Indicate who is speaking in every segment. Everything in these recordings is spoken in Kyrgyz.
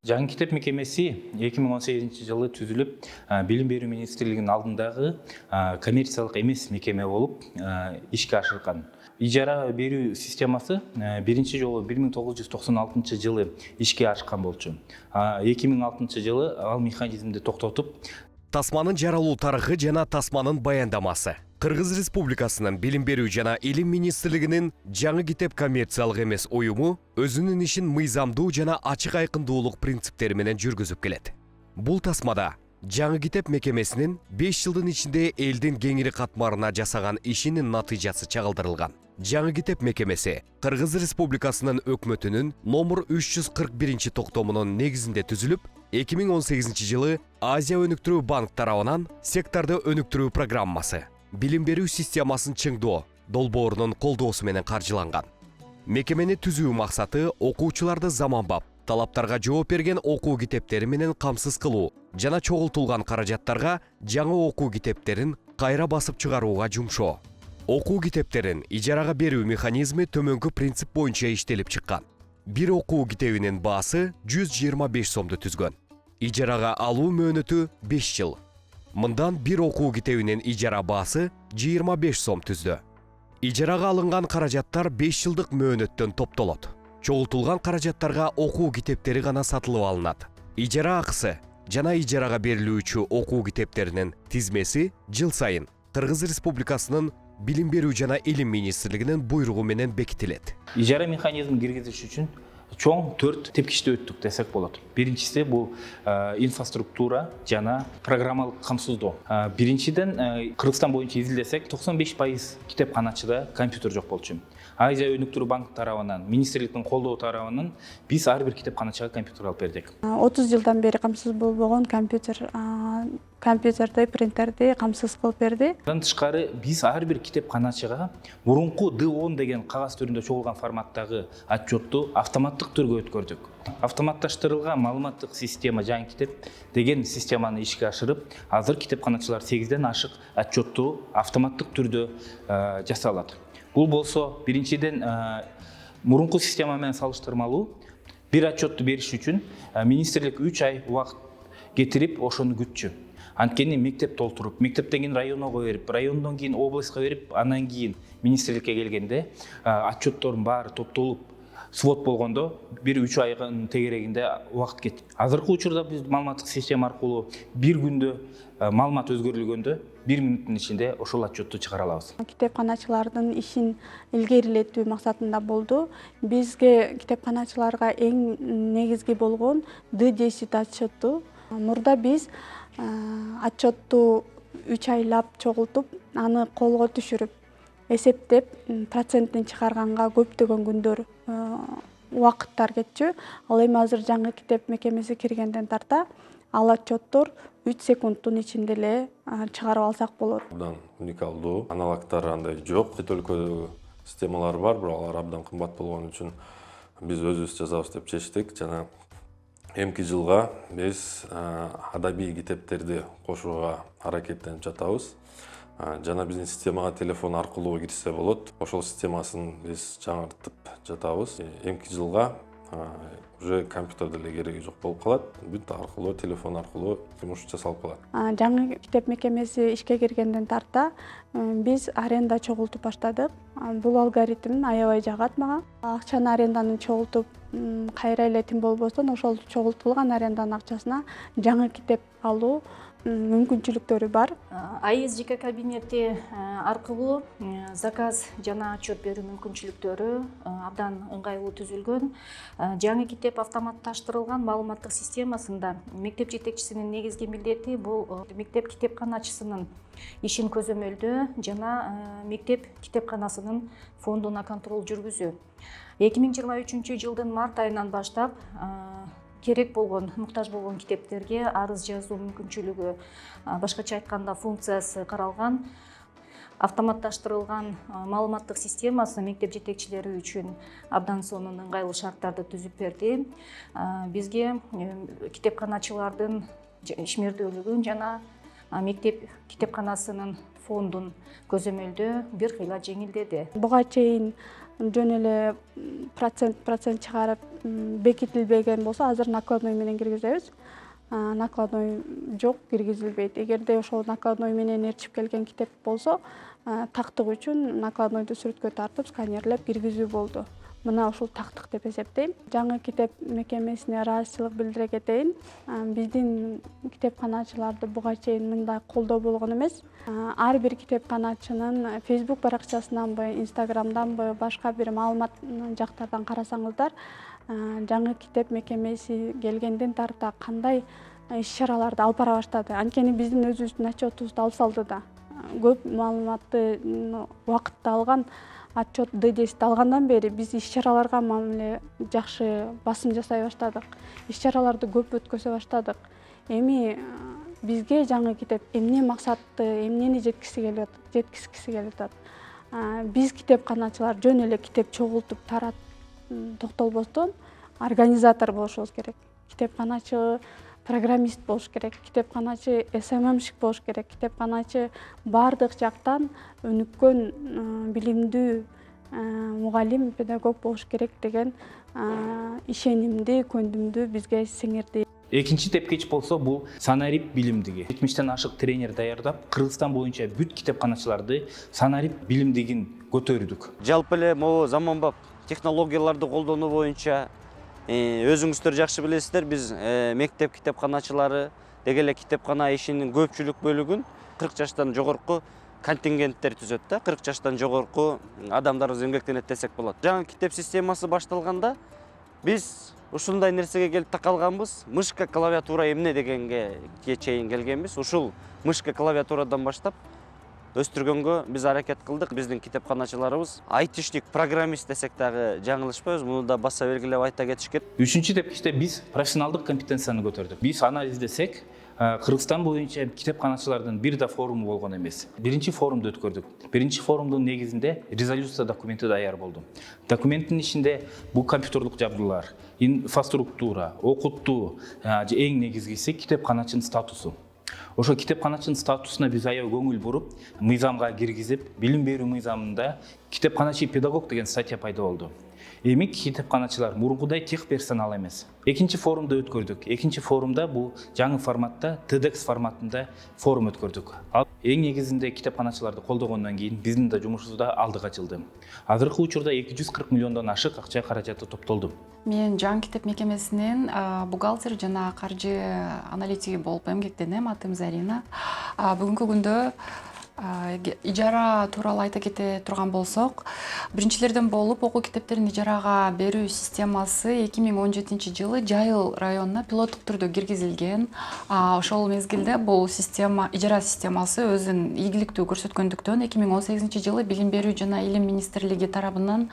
Speaker 1: Жаңы китеп мекемеси 2018-жылы түзүлүп, Билим берүү министрлигинин алдындагы коммерциялык эмес мекеме болуп ишке ашырылган. Ижара берүү системасы биринчи жолу 1996-жылы ишке ашкан болчу. 2006-жылы ал механизмди токтотуп,
Speaker 2: Тасманын жаралуу тарыхы жана Тасманын баяндамасы. Кыргыз Республикасынын Билим берүү жана Илим министрлигинин жаңы китеп коммерциялык эмес уюму өзүнүн ишин мыйзамдуу жана ачык айкындуулук принциптери менен жүргүзүп келет. Бул тасмада жаңы китеп мекемесинин 5 жылдын ичинде элдин кеңири катмарына жасаган ишинин натыйжасы чагылдырылган. Жаңы китеп мекемеси Кыргыз Республикасынын өкмөтүнүн номер 341 токтомунун негизинде түзүлүп, 2018-жылы Азия өнүктүрүү банк тарабынан секторду өнүктүрүү программасы билим берүү системасын чыңдоо долбоорунун колдоосу менен каржыланган. Мекемени түзүү максаты окуучуларды заманбап, талаптарга жооп берген окуу китептери менен камсыз кылуу жана чогултулган каражаттарга жаңы окуу китептерин кайра басып чыгарууга жумшоо. Окуу китептерин ижарага берүү механизми төмөнкү принцип боюнча иштелип чыккан. Бир окуу китебинин баасы 125 сомду түзгөн. Ижарага алуу мөөнөтү 5 жыл. Мындан бир окуу китебинин ижара баасы 25 сом түздү. Ижарага алынган каражаттар 5 жылдык мөөнөттөн топтолот. Чогултулган каражаттарга окуу китептери гана сатылып алынат. Ижара акысы жана ижарага берилүүчү окуу китептеринин тизмеси жыл сайын Кыргыз Республикасынын Билим берүү жана Илим министрлигинин буйругу менен бекитилет.
Speaker 1: Ижара механизмин киргизиш үчүн чоң 4 тепкичти өттүк десек болот. Биринчиси бул инфраструктура жана программалык камсыздоо. Биринчиден Кыргызстан боюнча изилдесек 95% китепканачыда компьютер жок болчу. Азия өнүктүрүү банк тарабынан, министрликтин колдоо тарабынан биз ар бир китепканачыга компьютер алып бердик.
Speaker 3: 30 жылдан бери камсыз болбогон компьютерди, принтерди камсыз кылып берди.
Speaker 1: Андан тышкары биз ар бир китепканачыга мурунку D10 деген кагаз түрүндө чогулган форматтагы отчетту автоматтык түргө өткөрдүк. Автоматташтырылган маалыматтык система жаңы китеп деген системаны ишке ашырып, азыр китепканачылар 8ден ашык отчетту автоматтык түрдө жасай алат. Бул болсо биринчиден мурунку система менен салыштырмалуу бир отчетту бериш үчүн министрлик 3 ай убакыт кетирип ошону күтчү. Анткени мектеп толтуруп, мектептен кийин районго берип, райондон кийин областка берип, андан кийин министрликке келгенде отчеттордун баары топтолуп свод болгондо бир 3 айдын тегерегинде убакыт кетти. Азыркы учурда биз маалыматтык система аркылуу бир күндө маалымат өзгөрүлгөндө 1 минуттун ичинде ошол отчетту чыгара алабыз.
Speaker 3: Китепканачылардын ишин илгерилетүү максатында болду. Бизге китепканачыларга эң негизги болгон D10 отчетту. Мурда биз отчетту 3 айлап чогултуп, аны колго түшүрүп, эсептеп, процентин чыгарганга көптөгөн күндөр убакыттар кетчү. Ал эми азыр жаңы китеп мекемеси киргенден тарта ал отчеттор 3 секундтун ичинде эле чыгарып алсак болот.
Speaker 4: Абдан уникалдуу, аналогтары андай жок. Чет өлкөдө системалар бар, бирок алар абдан кымбат болгон үчүн биз өзүбүз жазабыз деп чечтик. Жана эмки жылга биз адабий китептерди кошууга аракеттенип жатабыз. Жана биздин системага телефон аркылуу кирсе болот. Ошол системасын биз жаңыртып жатабыз. Эмки жылга уже компьютер деле кереги жок болуп калат. Бүт аркылуу, телефон аркылуу жумуш жасалып калат.
Speaker 3: Жаңы китеп мекемеси ишке киргенден тарта биз аренда чогултуп баштадык. Бул алгоритм аябай жагат мага. Акчаны аренданы чогултуп кайра эле тим болбостон ошол чогултулган аренданын акчасына жаңы китеп алуу мүмкүнчүлүктөрү бар.
Speaker 5: АИС-ЖК кабинети аркылуу заказ жана отчет берүү мүмкүнчүлүктөрү абдан ыңгайлуу түзүлгөн. Жаңы китеп автоматташтырылган маалыматтык системасында мектеп жетекчисинин негизги милдети бул мектеп китепканачысынын ишин көзөмөлдөө жана мектеп китепканасынын фондуна контроль жүргүзүү. 2023 жылдын март айынан баштап керек болгон, муктаж болгон китептерге арыз жазуу мүмкүнчүлүгү, башкача айтканда функциясы каралган. Автоматташтырылган маалыматтык системасы мектеп жетекчилери үчүн абдан сонун ыңгайлуу шарттарды түзүп берди. Бизге китепканачылардын ишмердүүлүгүн жана мектеп китепканасынын фондун көзөмөлдөө бир кыйла жеңилдеди.
Speaker 3: Буга чейин жөн эле процент чыгарып бекитилбеген болсо, азыр накладной менен киргизебиз. Накладной жок, киргизилбейт. Эгерде ошол накладной менен ээрчип келген китеп болсо, тактык үчүн накладнойду сүрөткө тартып, сканерлеп киргизүү болду. Мына ушул тактык деп эсептейм. Жаңы китеп мекемесине ыраазычылык билдире кетейин. Биздин китепканачыларды буга чейин мындай колдоо болгон эмес. Ар бир китепканачынын Facebook баракчасынанбы, Instagramданбы, башка бир маалымат жактардан карасаңыздар, жаңы китеп мекемеси келгенден тарта кандай иш-чараларды алып бара баштады. Анткени биздин өзүбүздүн отчетубузду алып салды да. Көп маалыматты убакытта алган, отчет ДДСти алгандан бери биз иш-чараларга мамиле жакшы басым жасай баштадык. Иш-чараларды көп өткөзө баштадык. Эми бизге жаңы китеп эмне максатты, эмнени жеткизгиси келип атат. Биз китепканачылар жөн эле китеп чогултуп токтолбостон организатор болушубуз керек. Китепканачы программист болуш керек, китепканачы СММщик болуш керек, китепканачы баардык жактан өнүккөн билимдүү мугалим, педагог болуш керек деген ишенимди, көндүмдү бизге сиңирди.
Speaker 1: Экинчи тепкич болсо бул санарип билимдиги. 70тен ашык тренер даярдап, Кыргызстан боюнча бүт китепканачыларды санарип билимдигин көтөрдүк.
Speaker 6: Жалпы эле могу заманбап технологияларды колдонуу боюнча өзүңүздөр жакшы билесиздер, биз мектеп китепканачылары деги эле китепкана ишинин көпчүлүк бөлүгүн 40 жаштан жогорку контингенттер түзөт да, 40 жаштан жогорку адамдарыбыз эмгектенет десек болот. Жаңы китеп системасы башталганда биз ушундай нерсеге келип такалганбыз. Мышка клавиатура эмне дегенге чейин келгенбиз. Ушул мышка клавиатурадан баштап өстүргөнгө биз аракет кылдык. Биздин китепканачыларыбыз айтишник, программист десек дагы жаңылышпайбыз. Муну да баса белгилеп айта кетиш керек.
Speaker 1: Үчүнчү тепкичте биз профессионалдык компетенцияны көтөрдүк. Биз анализдесек, Кыргызстан боюнча китепканачылардын бир да форуму болгон эмес. Биринчи форумду өткөрдүк. Биринчи форумдун негизинде резолюция документи даяр болду. Документтин ичинде бул компьютерлук жабдуулар, инфраструктура, окуттуу, эң негизгиси китепканачынын статусу. Ошо китепканачынын статусуна биз аябай көңүл буруп, мыйзамга киргизип, билим берүү мыйзамында китепканачы педагог деген статья пайда болду. Эми китепканачылар мурункудай тех персонал эмес. Экинчи форумду өткөрдүк. Экинчи форумда бул жаңы форматта, TEDx форматында форум өткөрдүк. Ал эң негизинде китепканачыларды колдогондон кийин биздин да жумушубуз да алдыга жылды. Азыркы учурда 240 миллиондон ашык акча каражаты топтолду.
Speaker 7: Мен жаңы китеп мекемесинен бухгалтер жана каржы аналитиги болуп эмгектенем. Атым Зарина. Бүгүнкү күндө ижара тууралуу айта кете турган болсок, биринчилерден болуп окуу китептерин ижарага берүү системасы 2017 жылы Жайыл районуна пилоттук түрдө киргизилген. Ошол мезгилде бул система, ижара системасы өзүн ийгиликтүү көрсөткөндүктөн 2018 жылы Билим берүү жана Илим министрлиги тарабынан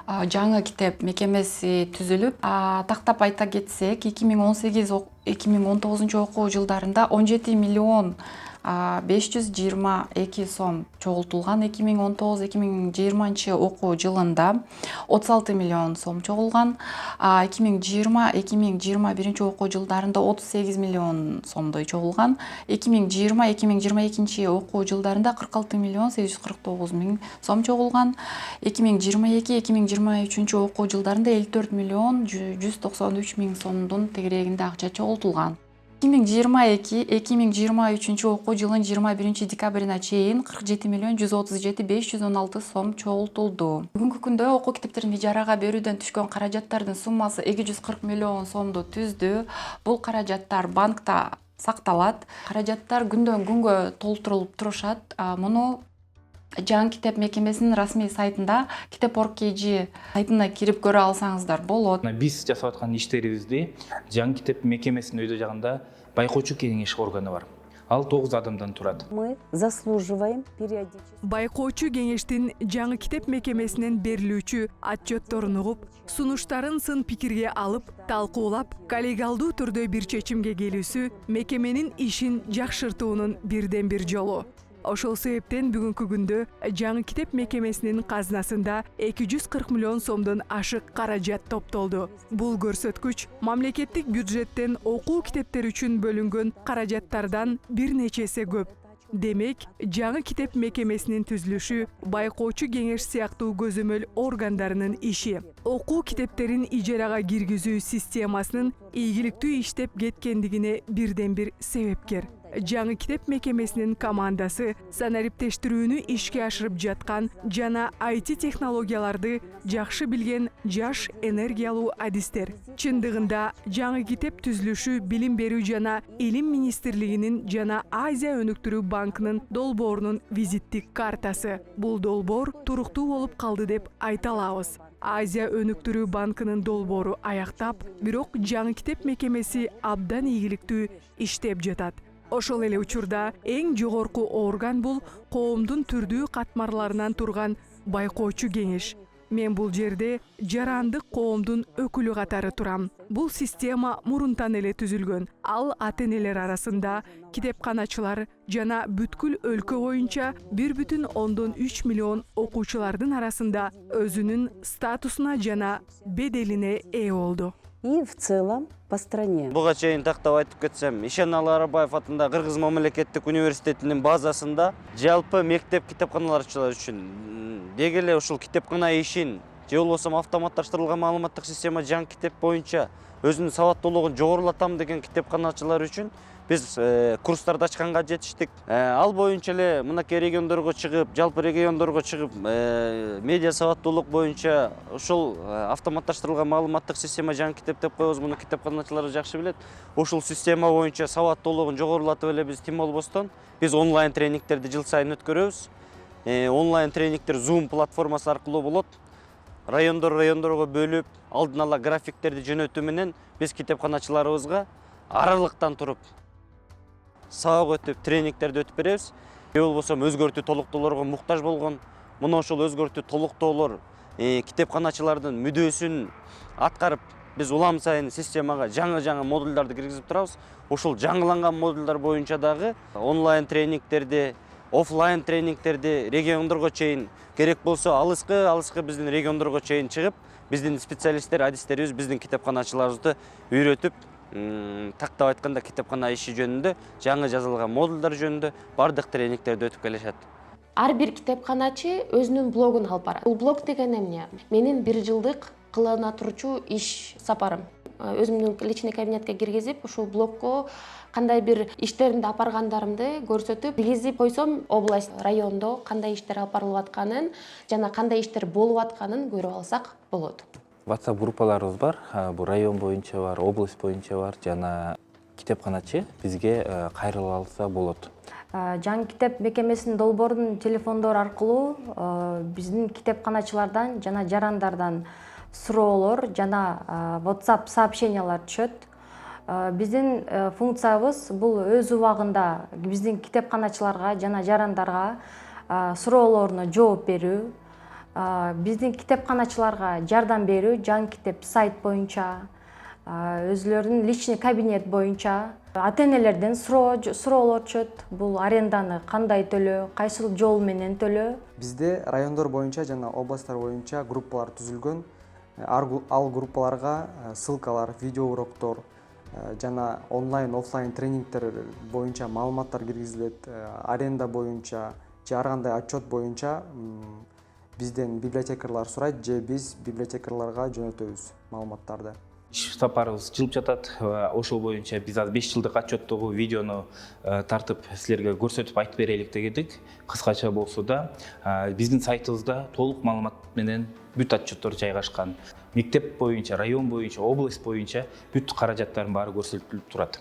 Speaker 7: жаңы китеп мекемеси түзүлүп, тактап айта кетсек, 2018-2019 окуу жылдарында 17 миллион 522 сом чогултулган. 2019-2020 окуу жылында 36 миллион сом чогулган. 2020-2021 окуу жылдарында 38 миллион сомдой чогулган. 2020-2022 окуу жылдарында 46 миллион 849 миң сом чогулган. 2022-2023 окуу жылдарында 54 миллион 193 миң сомдун тегерегинде акча чогултулган. 2022-2023 окуу жылын 21 декабрына чейин 47 миллион 137 516 сом чогултулду. Бүгүнкү күндө окуу китептерин ижарага берүүдөн түшкөн каражаттардын суммасы 240 миллион сомду түздү. Бул каражаттар банкта сакталат. Каражаттар күндөн күнгө толтурулуп турушат. Муну жаңы китеп мекемесинин расмий сайтында Kitep.org сайтына кирип көрө алсаңыздар болот.
Speaker 1: Биз жасап аткан иштерибизди жаңы китеп мекемесинин өйдө жагында байкоочу кеңеш органы бар. Ал 9 адамдан турат.
Speaker 8: Мы заслуживаем периодически.
Speaker 9: Байкоочу кеңештин жаңы китеп мекемесинен берилүүчү отчетторун угуп, сунуштарын сын пикирге алып, талкуулап, коллегиалдуу түрдө бир чечимге келүүсү мекеменин ишин жакшыртуунун бирден бир жолу. Ошол себептен бүгүнкү күндө жаңы китеп мекемесинин казынасында 240 миллион сомдон ашык каражат топтолду. Бул көрсөткүч мамлекеттик бюджеттен окуу китептер үчүн бөлүнгөн каражаттардан бир нече эсе көп. Демек, жаңы китеп мекемесинин түзүлүшү байкоочу кеңеш сыяктуу көзөмөл органдарынын иши. Окуу китептерин ижарага киргизүү системасынын ийгиликтүү иштеп кеткендигине бирден бир себепкер. Жаңы китеп мекемесинин командасы санариптештирүүнү ишке ашырып жаткан жана IT технологияларды жакшы билген жаш энергиялуу адистер. Чындыгында жаңы китеп түзүлүшү билим берүү жана илим министрлигинин жана Азия өнүктүрүү банкынын долбоорунун визиттик картасы. Бул долбоор туруктуу болуп калды деп айта алабыз. Азия өнүктүрүү банкынын долбоору аяктап, бирок жаңы китеп мекемеси абдан ийгиликтүү иштеп жатат. Ошол эле учурда эң жогорку орган бул коомдун түрдүү катмарларынан турган байкоочу кеңеш. Мен бул жерде жарандык коомдун өкүлү катары турам. Бул система мурунтан эле түзүлгөн. Ал ата-энелер арасында китепканачылар жана бүткүл өлкө боюнча 1,3 миллион окуучулардын арасында өзүнүн статусуна жана беделине ээ болду.
Speaker 8: И в целом по стране.
Speaker 6: Буга чейин тактап айтып кетсем, Ишеналы Арабаев атындагы Кыргыз мамлекеттик университетинин базасында жалпы мектеп китепканаларчылар үчүн деги эле ушул китепкана ишин же болбосо автоматташтырылган маалыматтык система жаңы китеп боюнча өзүнүн сабаттуулугун жогорулатам деген китепканачылар үчүн биз курстарды ачканга жетиштик. Ал боюнча эле мынакей региондорго чыгып, жалпы региондорго чыгып, медиа сабаттуулук боюнча ушул автоматташтырылган маалыматтык система жаңы китеп деп коебуз, муну китепканачылар жакшы билет. Ушул система боюнча сабаттуулугун жогорулатып эле биз тим болбостон биз онлайн тренингтерди жыл сайын өткөрөбүз. Онлайн тренингтер Zoom платформасы аркылуу болот. Райондорго бөлүп, алдын ала графиктерди жөнөтүү менен биз китепканачыларыбызга аралыктан туруп сабак өтүп, тренингтерди өтүп беребиз. Же болбосо өзгөртүү толуктоолорго муктаж болгон, мына ошол өзгөртүү толуктоолор китепканачылардын мүдөөсүн аткарып, биз улам сайын системага жаңы модулдарды киргизип турабыз. Ошол жаңыланган модулдар боюнча дагы онлайн тренингтерди, офлайн тренингтерди региондорго чейин керек болсо алыскы биздин региондорго чейин чыгып, биздин специалисттер, адистерибиз биздин китепканачыларыбызды үйрөтүп, тактап айтканда китепкана иши жөнүндө, жаңы жазылган модулдар жөнүндө бардык тренингтерди өтүп келишет.
Speaker 10: Ар бир китепканачы өзүнүн блогун алып барат. Бул блог деген эмне? Менин 1 жылдык кылына турчу иш сапарым. Өзүмдүн личный кабинетке киргизип, ушул блогко кандай бир иштеримди алып баргандарымды көрсөтүп, киргизип койсом, область, райондо кандай иштер алып барылып атканын жана кандай иштер болуп атканын көрүп алсак болот.
Speaker 1: WhatsApp группаларыбыз бар, бул район боюнча бар, область боюнча бар, жана китепканачы бизге кайрыла алса болот.
Speaker 11: Жаңы китеп мекемесинин долбоорунун телефондор аркылуу биздин китепканачылардан жана жарандардан суроолор жана WhatsApp сообщениялар түшөт. Биздин функциябыз бул өз убагында биздин китепканачыларга жана жарандарга суроолоруна жооп берүү, биздин китепканачыларга жардам берүү, жаңы китеп сайт боюнча, өзүлөрүнүн личный кабинет боюнча ата-энелерден суроолор түшөт. Бул аренданы кандай төлөө, кайсыл жол менен төлөө.
Speaker 12: Бизде райондор боюнча жана областтар боюнча группалар түзүлгөн. Ал группаларга ссылкалар, видео уроктор жана онлайн, офлайн тренингтер боюнча маалыматтар киргизилет. Аренда боюнча же ар кандай отчет боюнча бизден библиотекарлар сурайт же биз библиотекарларга жөнөтөбүз маалыматтарды.
Speaker 1: Иш сапарыбыз жылып жатат. Ошол боюнча биз азыр 5 жылдык отчеттогу видеону тартып силерге көрсөтүп айтып берелик дегендик. Кыскача болсо да, биздин сайтыбызда толук маалымат менен бүт отчеттор жайгашкан. Мектеп боюнча, район боюнча, область боюнча бүт каражаттардын баары көрсөтүлүп турат.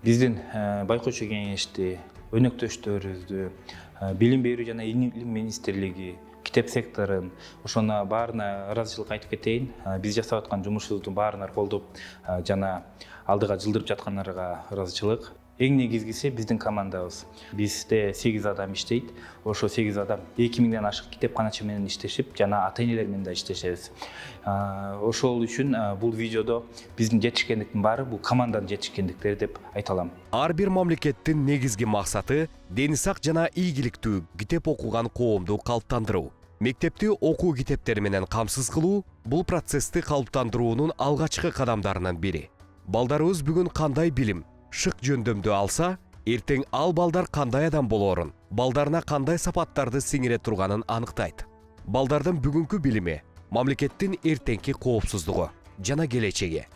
Speaker 1: Биздин байкоочу кеңешти, өнөктөштөрүбүздү, билим берүү жана илим министрлиги, китеп секторун, ошону баарына ыраазычылык айтып кетейин. Биз жасап аткан жумушубуздун баарына колдоп жана алдыга жылдырып жаткандарга ыраазычылык. Эң негизгиси биздин командабыз. Бизде 8 адам иштейт. Ошо 8 адам 2000ден ашык китепканачы менен иштешип, жана ата-энелер менен да иштешебиз. Ошол үчүн бул видеодо биздин жетишкендиктин баары бул команданын жетишкендиктери деп айта алам.
Speaker 2: Ар бир мамлекеттин негизги максаты дени сак жана ийгиликтүү китеп окуган коомду калыптандыруу. Мектепти окуу китептери менен камсыз кылуу бул процессти калыптандыруунун алгачкы кадамдарынын бири. Балдарыбыз бүгүн кандай билим, шык жөндөмдү алса, эртең ал балдар кандай адам болорун, балдарына кандай сапаттарды сиңире турганын аныктайт. Балдардын бүгүнкү билими мамлекеттин эртеңки коопсуздугу жана келечеги.